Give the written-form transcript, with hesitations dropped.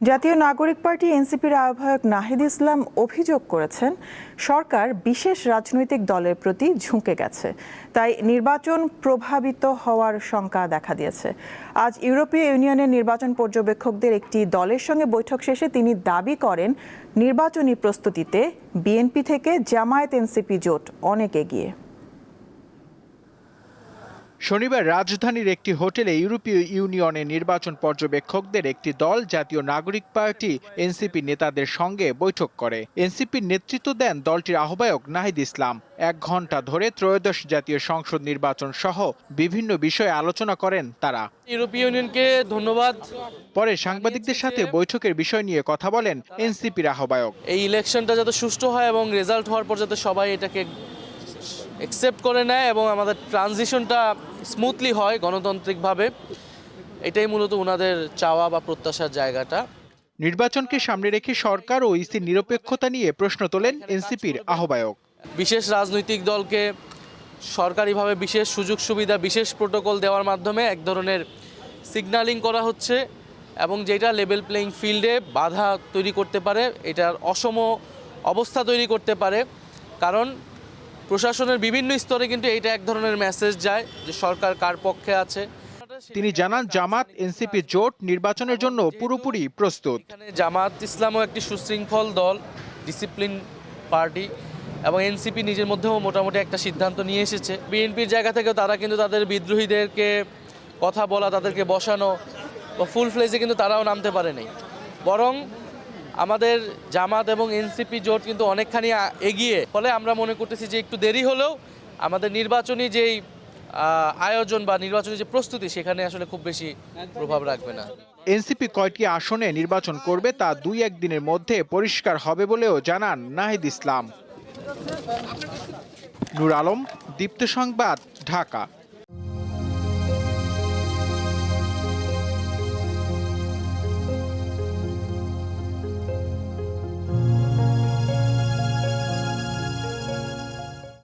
জাতীয় নাগরিক পার্টি এনসিপির আহ্বায়ক নাহিদ ইসলাম অভিযোগ করেছেন, সরকার বিশেষ রাজনৈতিক দলের প্রতি ঝুঁকে গেছে, তাই নির্বাচন প্রভাবিত হওয়ার শঙ্কা দেখা দিয়েছে। আজ ইউরোপীয় ইউনিয়নের নির্বাচন পর্যবেক্ষকদের একটি দলের সঙ্গে বৈঠক শেষে তিনি দাবি করেন, নির্বাচনী প্রস্তুতিতে বিএনপি থেকে জামায়াত এনসিপি জোট অনেক এগিয়ে। শনিবার রাজধানীর একটি হোটেলে ইউরোপীয় ইউনিয়নের নির্বাচন পর্যবেক্ষকদের একটি দল জাতীয় নাগরিক পার্টি এনসিপি নেতাদের সঙ্গে বৈঠক করে। এনসিপির নেতৃত্ব দেন দলটির আহ্বায়ক নাহিদ ইসলাম। 1 ঘণ্টা ধরে ত্রয়োদশ জাতীয় সংসদ নির্বাচন সহ বিভিন্ন বিষয়ে আলোচনা করেন তারা। ইউরোপীয় ইউনিয়নকে ধন্যবাদ। পরে সাংবাদিকদের সাথে বৈঠকের বিষয় নিয়ে কথা বলেন এনসিপির আহ্বায়ক। এই ইলেকশনটা যাতে সুষ্ঠু হয় এবং রেজাল্ট হওয়ার পর যাতে সবাই এটাকে অ্যাকসেপ্ট করে নেয় এবং আমাদের ট্রানজিশনটা স্মুথলি হয় গণতান্ত্রিকভাবে, এটাই মূলত ওনাদের চাওয়া বা প্রত্যাশার জায়গাটা। নির্বাচনকে সামনে রেখে সরকার ও ইসির নিরপেক্ষতা নিয়ে প্রশ্ন তোলেন এনসিপির আহ্বায়ক। বিশেষ রাজনৈতিক দলকে সরকারিভাবে বিশেষ সুযোগ সুবিধা, বিশেষ প্রোটোকল দেওয়ার মাধ্যমে এক ধরনের সিগন্যালিং করা হচ্ছে এবং যেটা লেভেল প্লেইং ফিল্ডে বাধা তৈরি করতে পারে, এটার অসম অবস্থা তৈরি করতে পারে। কারণ প্রশাসনের বিভিন্ন স্তরে কিন্তু এইটা এক ধরনের মেসেজ যায় যে সরকার কার পক্ষে আছে। তিনি জানান, জামাত এনসিপি জোট নির্বাচনের জন্য পুরোপুরি প্রস্তুত। জামাত ইসলামও একটি সুশৃঙ্খল দল, ডিসিপ্লিন পার্টি, এবং এনসিপি নিজের মধ্যেও মোটামুটি একটা সিদ্ধান্ত নিয়ে এসেছে। বিএনপির জায়গা থেকেও তারা কিন্তু তাদের বিদ্রোহীদেরকে কথা বলা, তাদেরকে বসানো বা ফুল ফ্লেজে কিন্তু তারাও নামতে পারেনি। বরং আমাদের জামাত এবং এনসিপি জোট কিন্তু অনেকখানি এগিয়ে। ফলে আমরা মনে করতেছি যে একটু দেরি হলেও আমাদের নির্বাচনী যেই আয়োজন বা নির্বাচনী যে প্রস্তুতি, সেখানে আসলে খুব বেশি প্রভাব রাখবে না। এনসিপি কয়টি আসনে নির্বাচন করবে তা 2-1 দিনের মধ্যে পরিষ্কার হবে বলেও জানান নাহিদ ইসলাম। নূর আলম, দীপ্ত সংবাদ, ঢাকা।